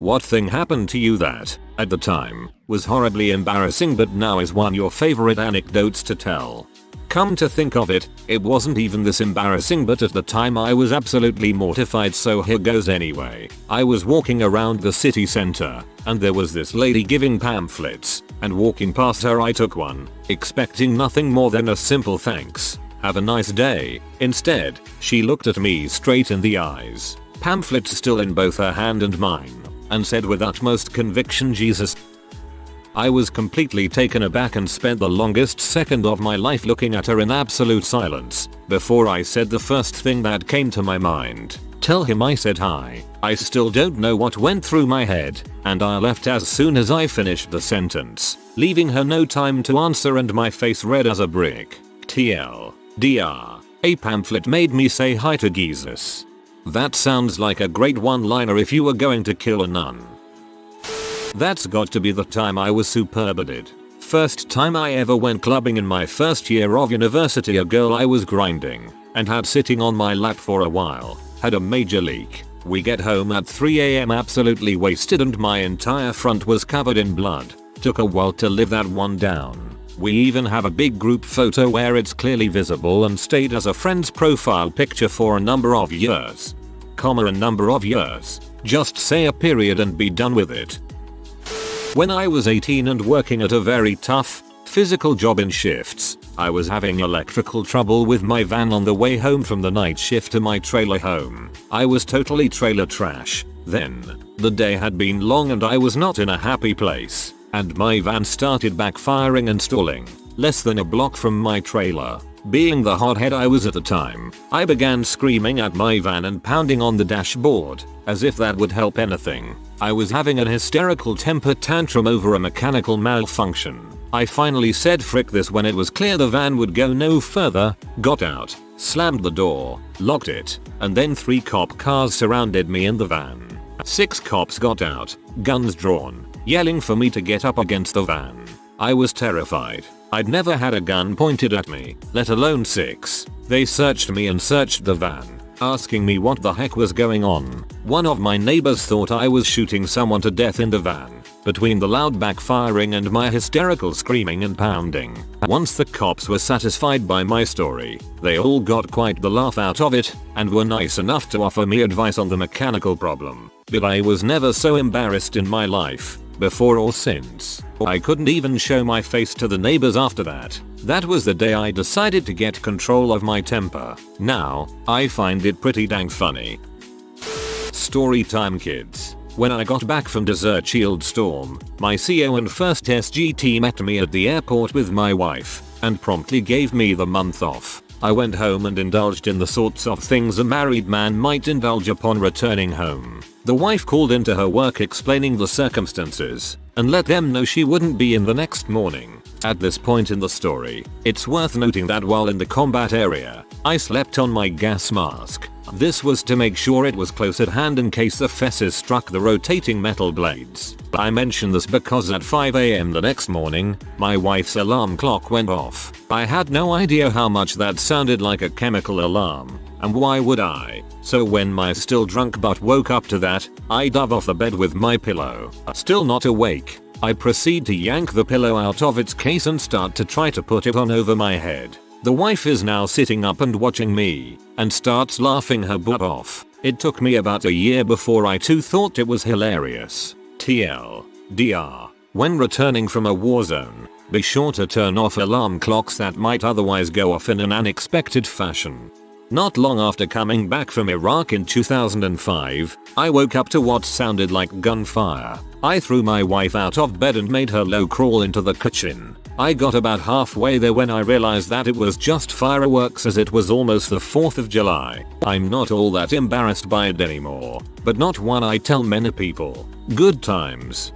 What thing happened to you that, at the time, was horribly embarrassing but now is one of your favorite anecdotes to tell? Come to think of it, it wasn't even this embarrassing, but at the time I was absolutely mortified, so here goes anyway. I was walking around the city center, and there was this lady giving pamphlets, and walking past her I took one, expecting nothing more than a simple thanks, have a nice day. Instead, she looked at me straight in the eyes, pamphlet still in both her hand and mine, and said with utmost conviction, "Jesus." I was completely taken aback and spent the longest second of my life looking at her in absolute silence before I said the first thing that came to my mind. "Tell him I said hi." I still don't know what went through my head, and I left as soon as I finished the sentence, leaving her no time to answer and my face red as a brick. TLDR. A pamphlet made me say hi to Jesus. That sounds like a great one-liner if you were going to kill a nun. That's got to be the time I was superb at it. First time I ever went clubbing in my first year of university, a girl I was grinding and had sitting on my lap for a while had a major leak. We get home at 3 AM absolutely wasted and my entire front was covered in blood. Took a while to live that one down. We even have a big group photo where it's clearly visible and stayed as a friend's profile picture for a number of years. A number of years. Just say a period and be done with it. When I was 18 and working at a very tough, physical job in shifts, I was having electrical trouble with my van on the way home from the night shift to my trailer home. I was totally trailer trash. Then, the day had been long and I was not in a happy place, and my van started backfiring and stalling, less than a block from my trailer. Being the hothead I was at the time, I began screaming at my van and pounding on the dashboard, as if that would help anything. I was having an hysterical temper tantrum over a mechanical malfunction. I finally said frick this when it was clear the van would go no further, got out, slammed the door, locked it, and then 3 cop cars surrounded me in the van. 6 cops got out, guns drawn, yelling for me to get up against the van. I was terrified. I'd never had a gun pointed at me, let alone 6. They searched me and searched the van, asking me what the heck was going on. One of my neighbors thought I was shooting someone to death in the van. Between the loud backfiring and my hysterical screaming and pounding, once the cops were satisfied by my story, they all got quite the laugh out of it and were nice enough to offer me advice on the mechanical problem. But I was never so embarrassed in my life, before or since. I couldn't even show my face to the neighbors after that. That was the day I decided to get control of my temper. Now, I find it pretty dang funny. Story time, kids. When I got back from Desert Shield Storm, my CO and first SGT met me at the airport with my wife, and promptly gave me the month off. I went home and indulged in the sorts of things a married man might indulge upon returning home. The wife called into her work explaining the circumstances, and let them know she wouldn't be in the next morning. At this point in the story, it's worth noting that while in the combat area, I slept on my gas mask. This was to make sure it was close at hand in case the fesses struck the rotating metal blades. I mention this because at 5 AM the next morning, my wife's alarm clock went off. I had no idea how much that sounded like a chemical alarm, and why would I? So when my still drunk butt woke up to that, I dove off the bed with my pillow. Still not awake, I proceed to yank the pillow out of its case and start to try to put it on over my head. The wife is now sitting up and watching me, and starts laughing her butt off. It took me about a year before I too thought it was hilarious. TLDR. When returning from a war zone, be sure to turn off alarm clocks that might otherwise go off in an unexpected fashion. Not long after coming back from Iraq in 2005, I woke up to what sounded like gunfire. I threw my wife out of bed and made her low crawl into the kitchen. I got about halfway there when I realized that it was just fireworks as it was almost the 4th of July. I'm not all that embarrassed by it anymore, but not one I tell many people. Good times.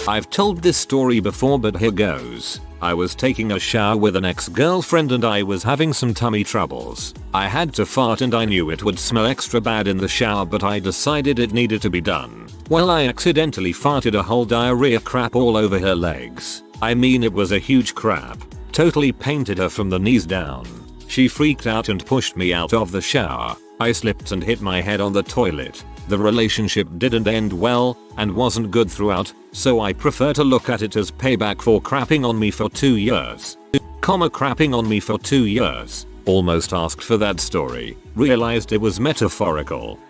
I've told this story before, but here goes. I was taking a shower with an ex-girlfriend and I was having some tummy troubles. I had to fart and I knew it would smell extra bad in the shower, but I decided it needed to be done. Well, I accidentally farted a whole diarrhea crap all over her legs. I mean, it was a huge crap. Totally painted her from the knees down. She freaked out and pushed me out of the shower. I slipped and hit my head on the toilet. The relationship didn't end well and wasn't good throughout, so I prefer to look at it as payback for crapping on me for 2 years. Crapping on me for 2 years. Almost asked for that story, realized it was metaphorical.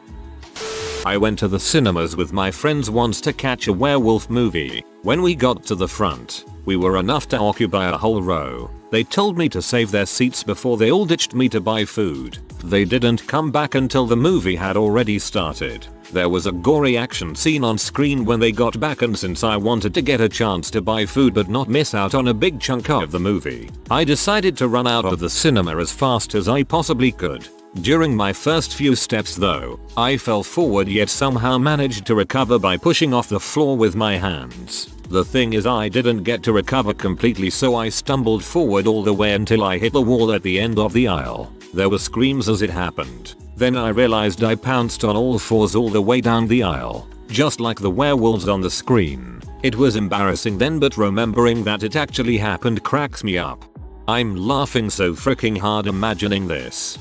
I went to the cinemas with my friends once to catch a werewolf movie. When we got to the front, we were enough to occupy a whole row. They told me to save their seats before they all ditched me to buy food. They didn't come back until the movie had already started. There was a gory action scene on screen when they got back, and since I wanted to get a chance to buy food but not miss out on a big chunk of the movie, I decided to run out of the cinema as fast as I possibly could. During my first few steps though, I fell forward yet somehow managed to recover by pushing off the floor with my hands. The thing is, I didn't get to recover completely, so I stumbled forward all the way until I hit the wall at the end of the aisle. There were screams as it happened. Then I realized I pounced on all fours all the way down the aisle, just like the werewolves on the screen. It was embarrassing then, but remembering that it actually happened cracks me up. I'm laughing so freaking hard imagining this.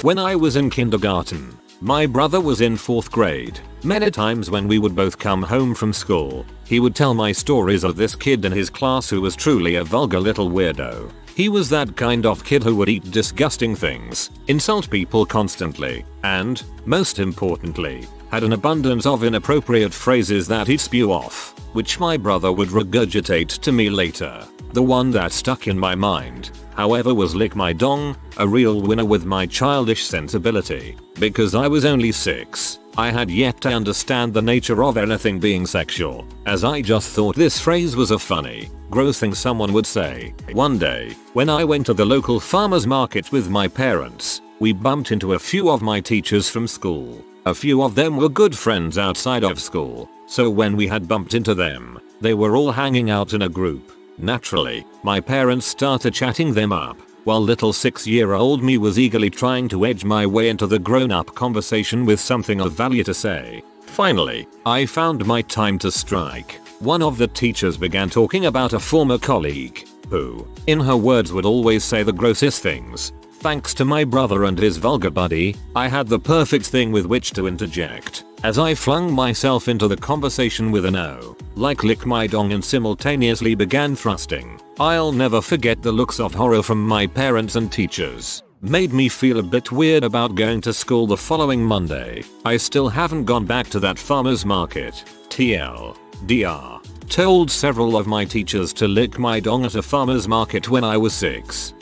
When I was in kindergarten, my brother was in 4th grade. Many times when we would both come home from school, he would tell my stories of this kid in his class who was truly a vulgar little weirdo. He was that kind of kid who would eat disgusting things, insult people constantly, and, most importantly, had an abundance of inappropriate phrases that he'd spew off, which my brother would regurgitate to me later. The one that stuck in my mind, however, was "lick my dong," a real winner with my childish sensibility. Because I was only 6, I had yet to understand the nature of anything being sexual, as I just thought this phrase was a funny, gross thing someone would say. One day, when I went to the local farmer's market with my parents, we bumped into a few of my teachers from school. A few of them were good friends outside of school, so when we had bumped into them, they were all hanging out in a group. Naturally, my parents started chatting them up, while little 6-year-old me was eagerly trying to edge my way into the grown-up conversation with something of value to say. Finally, I found my time to strike. One of the teachers began talking about a former colleague, who, in her words, would always say the grossest things. Thanks to my brother and his vulgar buddy, I had the perfect thing with which to interject, as I flung myself into the conversation with an "oh," like "lick my dong," and simultaneously began thrusting. I'll never forget the looks of horror from my parents and teachers. Made me feel a bit weird about going to school the following Monday. I still haven't gone back to that farmer's market. TLDR. Told several of my teachers to lick my dong at a farmer's market when I was 6.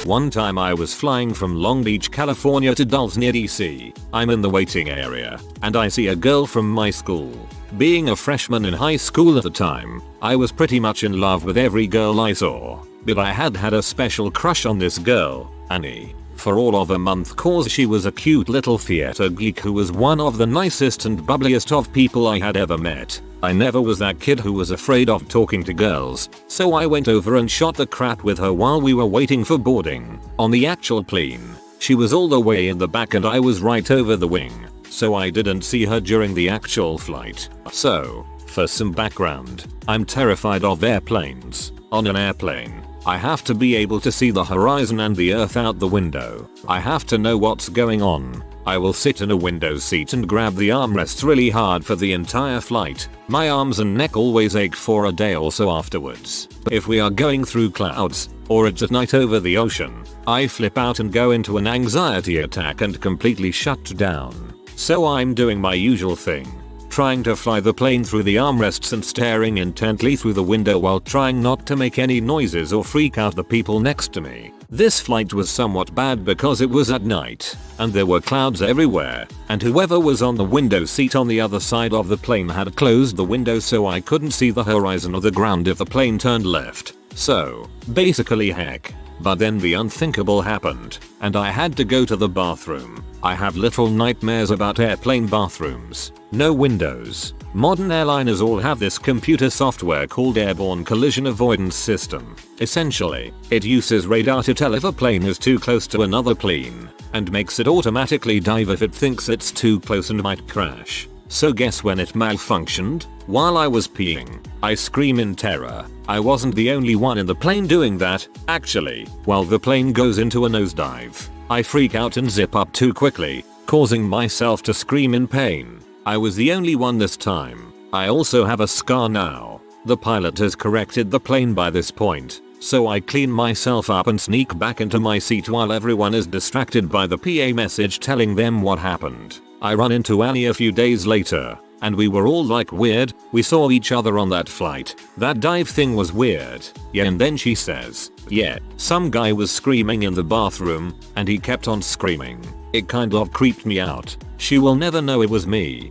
One time I was flying from Long Beach, California to Dulles near DC. I'm in the waiting area, and I see a girl from my school. Being a freshman in high school at the time, I was pretty much in love with every girl I saw. But I had a special crush on this girl, Annie, for all of a month, cause she was a cute little theater geek who was one of the nicest and bubbliest of people I had ever met. I never was that kid who was afraid of talking to girls, so I went over and shot the crap with her while we were waiting for boarding. On the actual plane, she was all the way in the back and I was right over the wing, so I didn't see her during the actual flight. So, for some background, I'm terrified of airplanes. On an airplane, I have to be able to see the horizon and the earth out the window. I have to know what's going on. I will sit in a window seat and grab the armrests really hard for the entire flight. My arms and neck always ache for a day or so afterwards. If we are going through clouds, or it's at night over the ocean, I flip out and go into an anxiety attack and completely shut down. So I'm doing my usual thing, trying to fly the plane through the armrests and staring intently through the window while trying not to make any noises or freak out the people next to me. This flight was somewhat bad because it was at night, and there were clouds everywhere, and whoever was on the window seat on the other side of the plane had closed the window so I couldn't see the horizon or the ground if the plane turned left. So, basically heck. But then the unthinkable happened, and I had to go to the bathroom. I have little nightmares about airplane bathrooms. No windows. Modern airliners all have this computer software called Airborne Collision Avoidance System. Essentially, it uses radar to tell if a plane is too close to another plane, and makes it automatically dive if it thinks it's too close and might crash. So guess when it malfunctioned? While I was peeing. I scream in terror. I wasn't the only one in the plane doing that, actually. While the plane goes into a nosedive, I freak out and zip up too quickly, causing myself to scream in pain. I was the only one this time. I also have a scar now. The pilot has corrected the plane by this point, so I clean myself up and sneak back into my seat while everyone is distracted by the PA message telling them what happened. I run into Annie a few days later, and we were all like, weird, we saw each other on that flight. That dive thing was weird. Yeah, and then she says, yeah, some guy was screaming in the bathroom, and he kept on screaming. It kind of creeped me out. She will never know it was me.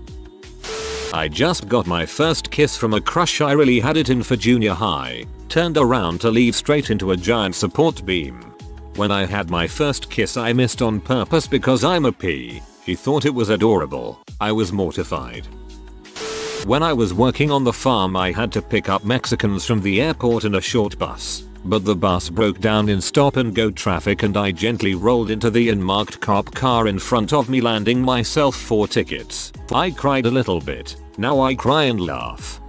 I just got my first kiss from a crush. I really had it in for junior high. Turned around to leave straight into a giant support beam. When I had my first kiss I missed on purpose because I'm a P. She thought it was adorable. I was mortified. When I was working on the farm I had to pick up Mexicans from the airport in a short bus. But the bus broke down in stop and go traffic and I gently rolled into the unmarked cop car in front of me, landing myself 4 tickets. I cried a little bit. Now I cry and laugh.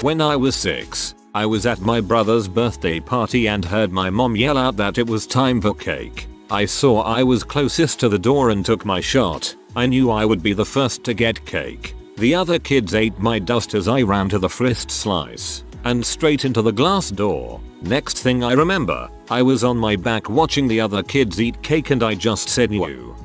When I was 6, I was at my brother's birthday party and heard my mom yell out that it was time for cake. I saw I was closest to the door and took my shot. I knew I would be the first to get cake. The other kids ate my dust as I ran to the first slice and straight into the glass door. Next thing I remember, I was on my back watching the other kids eat cake and I just said no.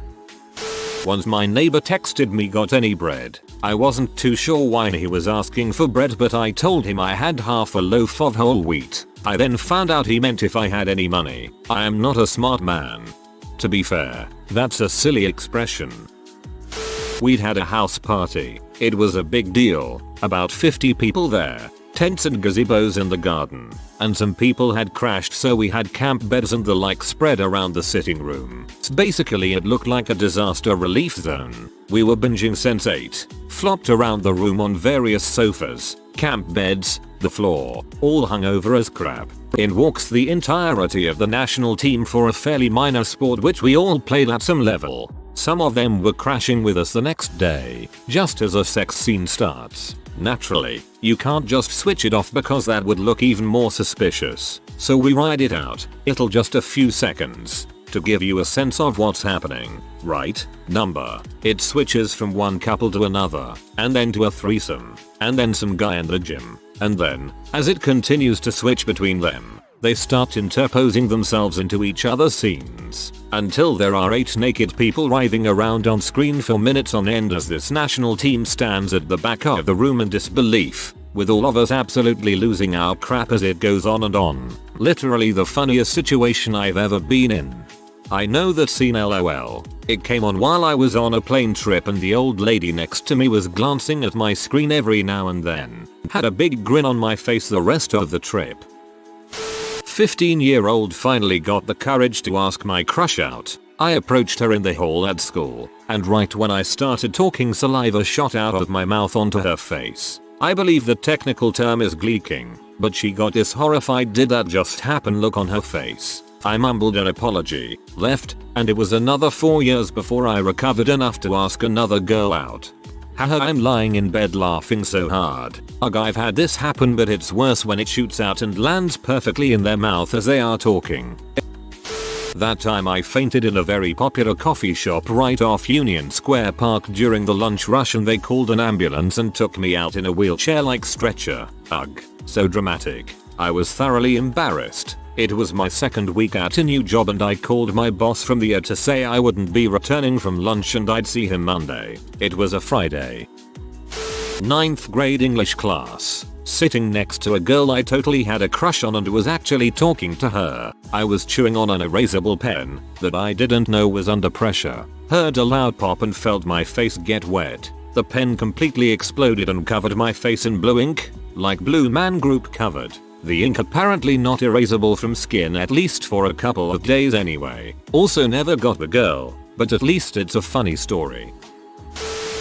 Once my neighbor texted me, got any bread? I wasn't too sure why he was asking for bread, but I told him I had half a loaf of whole wheat. I then found out he meant if I had any money. I am not a smart man. To be fair, that's a silly expression. We'd had a house party. It was a big deal. About 50 people there. Tents and gazebos in the garden. And some people had crashed, so we had camp beds and the like spread around the sitting room. Basically it looked like a disaster relief zone. We were binging Sense8, flopped around the room on various sofas, camp beds, the floor, all hungover as crap. In walks the entirety of the national team for a fairly minor sport which we all played at some level. Some of them were crashing with us the next day, just as a sex scene starts. Naturally, you can't just switch it off because that would look even more suspicious. So we ride it out. It'll just a few seconds. To give you a sense of what's happening, right? Number. It switches from one couple to another, and then to a threesome, and then some guy in the gym. And then, as it continues to switch between them, they start interposing themselves into each other's scenes, until there are 8 naked people writhing around on screen for minutes on end as this national team stands at the back of the room in disbelief, with all of us absolutely losing our crap as it goes on and on. Literally the funniest situation I've ever been in. I know that scene, lol. It came on while I was on a plane trip and the old lady next to me was glancing at my screen every now and then. Had a big grin on my face the rest of the trip. 15-year-old finally got the courage to ask my crush out. I approached her in the hall at school, and right when I started talking saliva shot out of my mouth onto her face. I believe the technical term is gleeking, but she got this horrified "did that just happen" look on her face. I mumbled an apology, left, and it was another 4 years before I recovered enough to ask another girl out. Haha, I'm lying in bed laughing so hard. Ugh, I've had this happen, but it's worse when it shoots out and lands perfectly in their mouth as they are talking. That time I fainted in a very popular coffee shop right off Union Square Park during the lunch rush and they called an ambulance and took me out in a wheelchair-like stretcher. Ugh, so dramatic. I was thoroughly embarrassed. It was my second week at a new job and I called my boss from the year to say I wouldn't be returning from lunch and I'd see him Monday. It was a Friday. 9th grade English class. Sitting next to a girl I totally had a crush on and was actually talking to her. I was chewing on an erasable pen that I didn't know was under pressure. Heard a loud pop and felt my face get wet. The pen completely exploded and covered my face in blue ink, like Blue Man Group covered. The ink apparently not erasable from skin, at least for a couple of days anyway. Also never got the girl, but at least it's a funny story.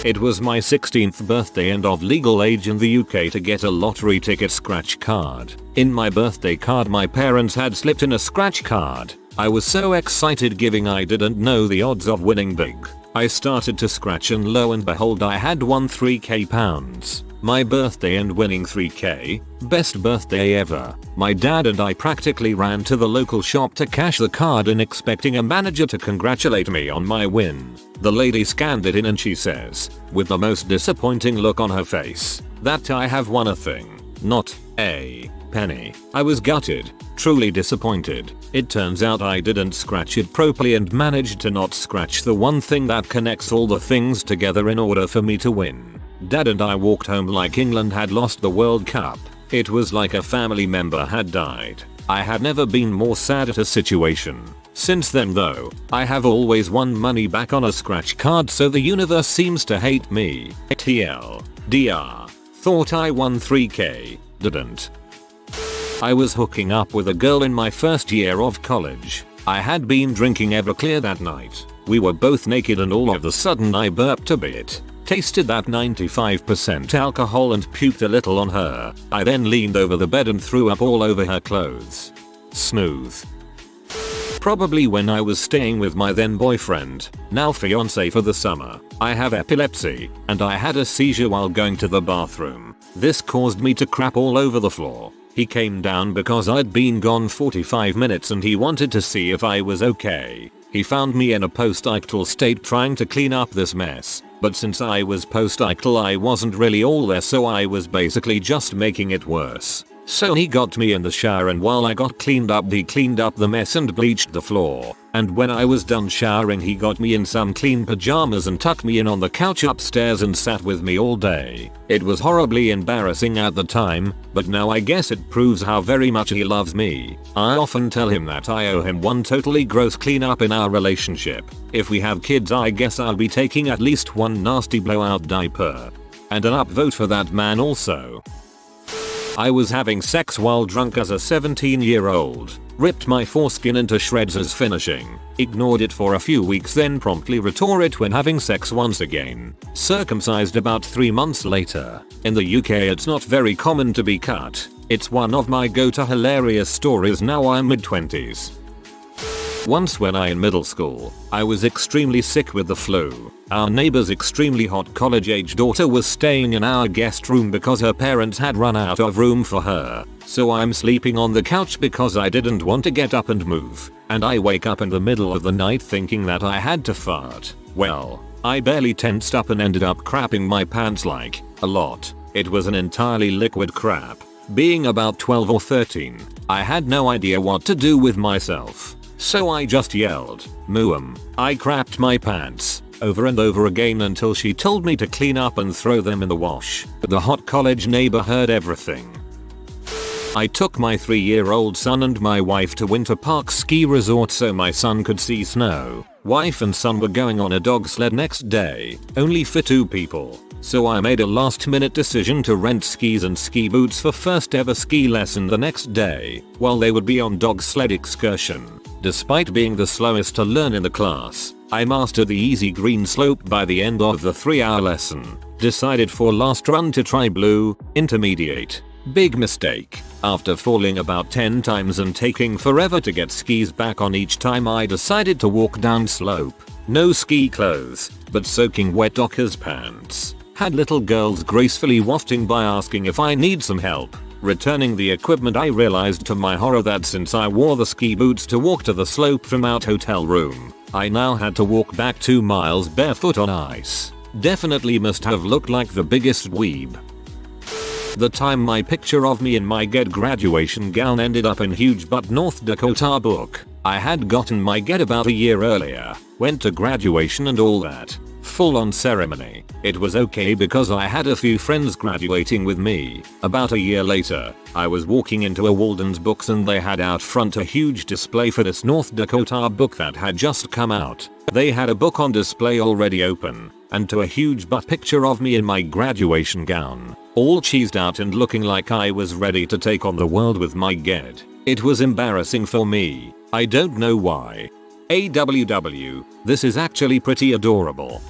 It was my 16th birthday and of legal age in the UK to get a lottery ticket scratch card. In my birthday card my parents had slipped in a scratch card. I was so excited giving I didn't know the odds of winning big. I started to scratch and lo and behold I had won 3k pounds. My birthday and winning 3k, best birthday ever. My dad and I practically ran to the local shop to cash the card in expecting a manager to congratulate me on my win. The lady scanned it in and she says, with the most disappointing look on her face, that I have won a thing, not a penny. I was gutted, truly disappointed. It turns out I didn't scratch it properly and managed to not scratch the one thing that connects all the things together in order for me to win. Dad and I walked home like England had lost the World Cup. It was like a family member had died. I had never been more sad at a situation. Since then though, I have always won money back on a scratch card, so the universe seems to hate me. TLDR. Thought I won 3k, didn't. I was hooking up with a girl in my first year of college. I had been drinking Everclear that night. We were both naked and all of a sudden I burped a bit. Tasted that 95% alcohol and puked a little on her. I then leaned over the bed and threw up all over her clothes. Smooth. Probably when I was staying with my then boyfriend, now fiance for the summer. I have epilepsy, and I had a seizure while going to the bathroom. This caused me to crap all over the floor. He came down because I'd been gone 45 minutes and he wanted to see if I was okay. He found me in a post-ictal state trying to clean up this mess, but since I was post-ictal I wasn't really all there, so I was basically just making it worse. So he got me in the shower and while I got cleaned up he cleaned up the mess and bleached the floor. And when I was done showering he got me in some clean pajamas and tucked me in on the couch upstairs and sat with me all day. It was horribly embarrassing at the time, but now I guess it proves how very much he loves me. I often tell him that I owe him one totally gross cleanup in our relationship. If we have kids I guess I'll be taking at least one nasty blowout diaper. And an upvote for that man also. I was having sex while drunk as a 17-year-old. Ripped my foreskin into shreds as finishing. Ignored it for a few weeks then promptly retore it when having sex once again. Circumcised about 3 months later. In the UK it's not very common to be cut. It's one of my go-to hilarious stories now I'm mid-20s. Once when I in middle school, I was extremely sick with the flu. Our neighbor's extremely hot college-age daughter was staying in our guest room because her parents had run out of room for her. So I'm sleeping on the couch because I didn't want to get up and move. And I wake up in the middle of the night thinking that I had to fart. Well, I barely tensed up and ended up crapping my pants like, a lot. It was an entirely liquid crap. Being about 12 or 13, I had no idea what to do with myself. So I just yelled, "Moo'em." I crapped my pants over and over again until she told me to clean up and throw them in the wash. The hot college neighbor heard everything. I took my 3-year-old son and my wife to Winter Park Ski Resort so my son could see snow. Wife and son were going on a dog sled next day, only for 2 people. So I made a last-minute decision to rent skis and ski boots for first ever ski lesson the next day, while they would be on dog sled excursion. Despite being the slowest to learn in the class, I mastered the easy green slope by the end of the 3-hour lesson. Decided for last run to try blue, intermediate. Big mistake. After falling about 10 times and taking forever to get skis back on each time I decided to walk down slope. No ski clothes, but soaking wet Dockers pants. Had little girls gracefully wafting by asking if I need some help. Returning the equipment I realized to my horror that since I wore the ski boots to walk to the slope from our hotel room, I now had to walk back 2 miles barefoot on ice. Definitely must have looked like the biggest dweeb. The time my picture of me in my GED graduation gown ended up in Huge Butt, North Dakota book. I had gotten my GED about a year earlier, went to graduation and all that. Full on ceremony. It was okay because I had a few friends graduating with me. About a year later, I was walking into a Walden's Books and they had out front a huge display for this North Dakota book that had just come out. They had a book on display already open, and to a huge butt picture of me in my graduation gown, all cheesed out and looking like I was ready to take on the world with my GED. It was embarrassing for me. I don't know why. AWW, this is actually pretty adorable.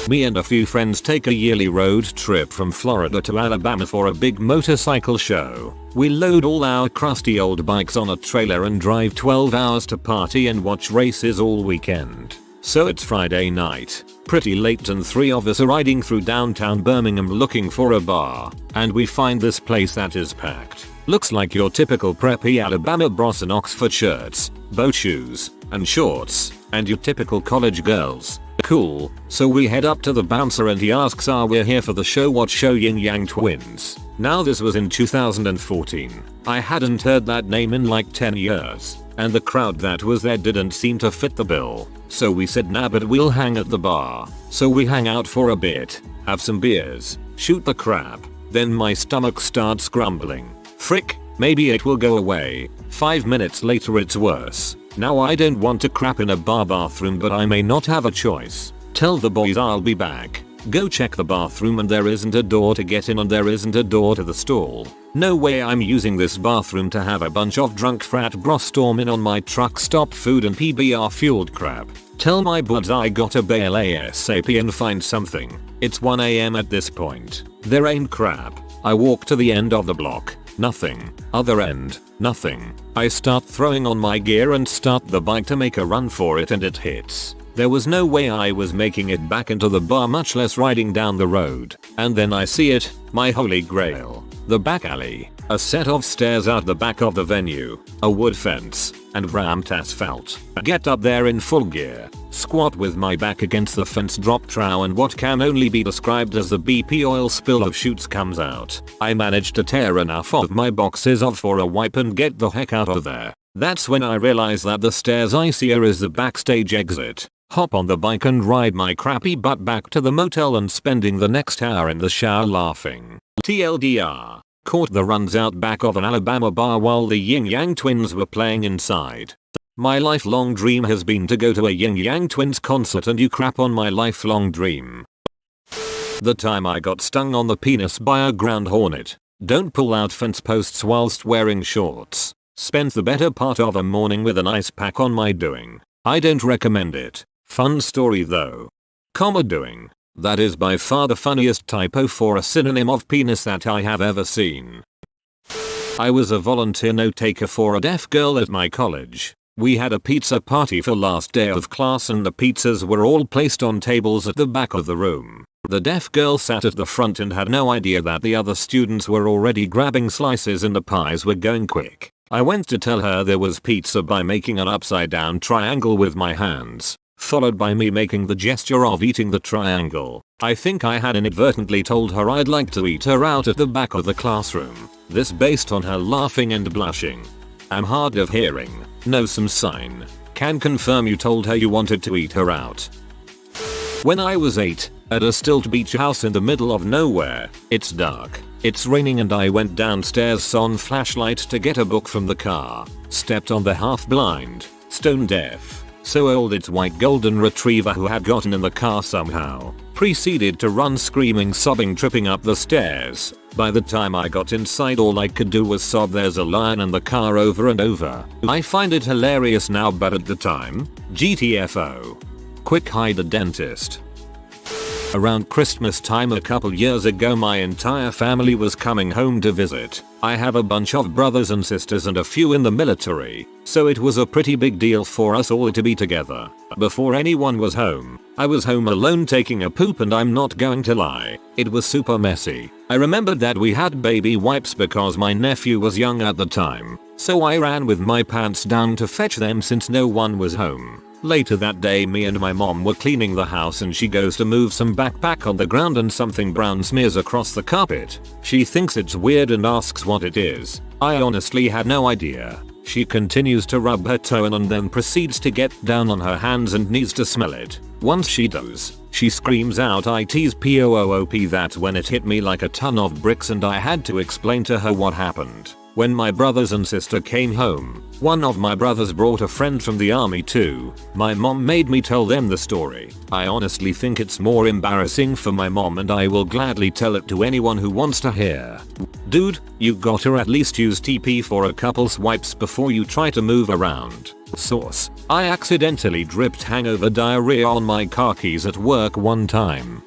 Me and a few friends take a yearly road trip from Florida to Alabama for a big motorcycle show. We load all our crusty old bikes on a trailer and drive 12 hours to party and watch races all weekend. So it's Friday night, pretty late, and 3 of us are riding through downtown Birmingham looking for a bar, and we find this place that is packed. Looks like your typical preppy Alabama bros in Oxford shirts, boat shoes, and shorts, and your typical college girls. Cool, so we head up to the bouncer and he asks, are we here for the show? What show? Yin Yang Twins. Now this was in 2014. I hadn't heard that name in like 10 years, and the crowd that was there didn't seem to fit the bill. So we said nah, but we'll hang at the bar. So we hang out for a bit, have some beers, shoot the crap. Then my stomach starts grumbling. Frick, maybe it will go away. 5 minutes later it's worse. Now I don't want to crap in a bar bathroom, but I may not have a choice. Tell the boys I'll be back. Go check the bathroom and there isn't a door to get in and there isn't a door to the stall. No way I'm using this bathroom to have a bunch of drunk frat bros storm in on my truck stop food and PBR fueled crap. Tell my buds I gotta bail ASAP and find something. It's 1 AM at this point. There ain't crap. I walk to the end of the block. Nothing. Other end. Nothing. I start throwing on my gear and start the bike to make a run for it and it hits. There was no way I was making it back into the bar, much less riding down the road. And then I see it, my holy grail. The back alley. A set of stairs out the back of the venue, a wood fence, and ramped asphalt. Get up there in full gear, squat with my back against the fence, drop trow, and what can only be described as the BP oil spill of shoots comes out. I managed to tear enough of my boxes off for a wipe and get the heck out of there. That's when I realize that the stairs I see is the backstage exit. Hop on the bike and ride my crappy butt back to the motel and spending the next hour in the shower laughing. TLDR. Caught the runs out back of an Alabama bar while the Yin Yang Twins were playing inside. My lifelong dream has been to go to a Yin Yang Twins concert, and you crap on my lifelong dream. The time I got stung on the penis by a ground hornet. Don't pull out fence posts whilst wearing shorts. Spent the better part of a morning with an ice pack on my doing. I don't recommend it. Fun story though. Comma doing. That is by far the funniest typo for a synonym of penis that I have ever seen. I was a volunteer note taker for a deaf girl at my college. We had a pizza party for last day of class and the pizzas were all placed on tables at the back of the room. The deaf girl sat at the front and had no idea that the other students were already grabbing slices and the pies were going quick. I went to tell her there was pizza by making an upside down triangle with my hands, followed by me making the gesture of eating the triangle. I think I had inadvertently told her I'd like to eat her out at the back of the classroom. This based on her laughing and blushing. I'm hard of hearing. Know some sign. Can confirm you told her you wanted to eat her out. When I was 8, at a stilt beach house in the middle of nowhere, it's dark, it's raining, and I went downstairs on flashlight to get a book from the car. Stepped on the half blind, stone deaf, so old it's white golden retriever who had gotten in the car somehow. Proceeded to run screaming, sobbing, tripping up the stairs. By the time I got inside all I could do was sob "there's a lion" in the car over and over. I find it hilarious now, but at the time, GTFO. Quick hide the dentist. Around Christmas time a couple years ago my entire family was coming home to visit. I have a bunch of brothers and sisters and a few in the military, so it was a pretty big deal for us all to be together. Before anyone was home, I was home alone taking a poop, and I'm not going to lie, it was super messy. I remembered that we had baby wipes because my nephew was young at the time, so I ran with my pants down to fetch them since no one was home. Later that day me and my mom were cleaning the house and she goes to move some backpack on the ground and something brown smears across the carpet. She thinks it's weird and asks what it is. I honestly had no idea. She continues to rub her toe in and then proceeds to get down on her hands and knees to smell it. Once she does, she screams out "It's POOP." That's when it hit me like a ton of bricks and I had to explain to her what happened. When my brothers and sister came home, one of my brothers brought a friend from the army too. My mom made me tell them the story. I honestly think it's more embarrassing for my mom and I will gladly tell it to anyone who wants to hear. Dude, you gotta at least use TP for a couple swipes before you try to move around. Source: I accidentally dripped hangover diarrhea on my car keys at work one time.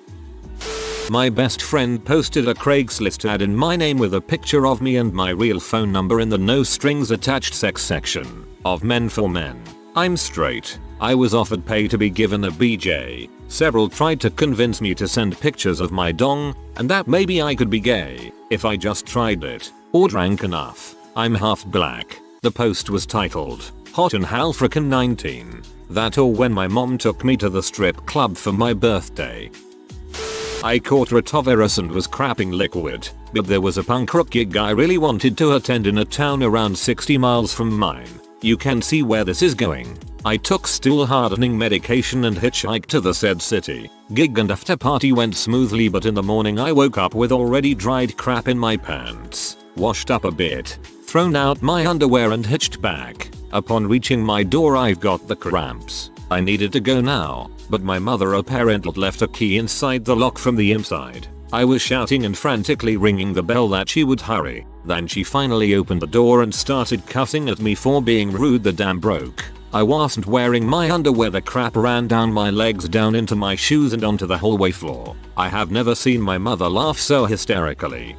My best friend posted a Craigslist ad in my name with a picture of me and my real phone number in the no strings attached sex section of Men for Men. I'm straight. I was offered pay to be given a BJ. Several tried to convince me to send pictures of my dong and that maybe I could be gay if I just tried it or drank enough. I'm half black. The post was titled Hot and Halfrican 19. That or when my mom took me to the strip club for my birthday. I caught Rotavirus and was crapping liquid, but there was a punk rock gig I really wanted to attend in a town around 60 miles from mine. You can see where this is going. I took stool hardening medication and hitchhiked to the said city. Gig and after party went smoothly, but in the morning I woke up with already dried crap in my pants, washed up a bit, thrown out my underwear and hitched back. Upon reaching my door I've got the cramps. I needed to go now, but my mother apparently left a key inside the lock from the inside. I was shouting and frantically ringing the bell that she would hurry. Then she finally opened the door and started cussing at me for being rude. The dam broke. I wasn't wearing my underwear. The crap ran down my legs, down into my shoes and onto the hallway floor. I have never seen my mother laugh so hysterically.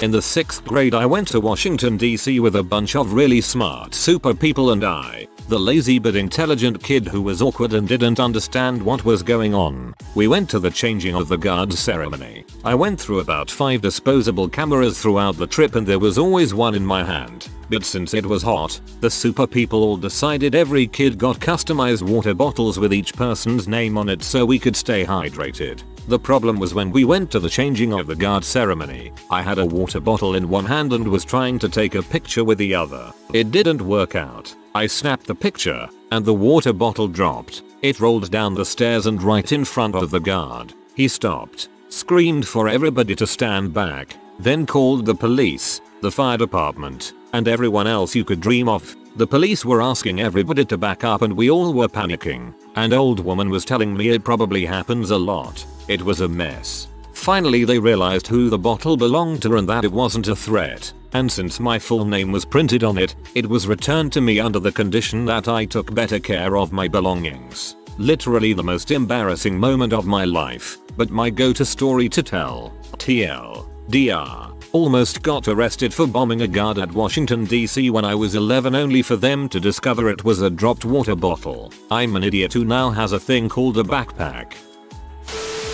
In the 6th grade I went to Washington DC with a bunch of really smart super people and I, the lazy but intelligent kid who was awkward and didn't understand what was going on. We went to the changing of the guard ceremony. I went through about 5 disposable cameras throughout the trip and there was always one in my hand. But since it was hot, the super people all decided every kid got customized water bottles with each person's name on it so we could stay hydrated. The problem was when we went to the changing of the guard ceremony, I had a water bottle in one hand and was trying to take a picture with the other. It didn't work out. I snapped the picture, and the water bottle dropped. It rolled down the stairs and right in front of the guard. He stopped, screamed for everybody to stand back, then called the police, the fire department, and everyone else you could dream of. The police were asking everybody to back up and we all were panicking. An old woman was telling me it probably happens a lot. It was a mess. Finally they realized who the bottle belonged to and that it wasn't a threat. And since my full name was printed on it, it was returned to me under the condition that I took better care of my belongings. Literally the most embarrassing moment of my life, but my go-to story to tell. TLDR. Almost got arrested for bombing a guard at Washington DC when I was 11 only for them to discover it was a dropped water bottle. I'm an idiot who now has a thing called a backpack.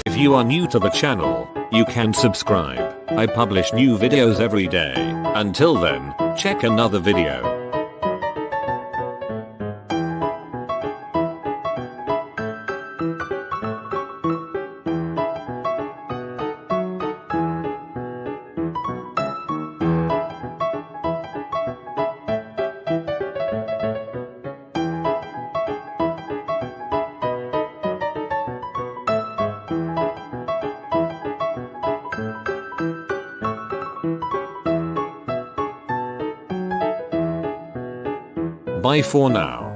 If you are new to the channel, you can subscribe. I publish new videos every day. Until then, check another video. Bye for now.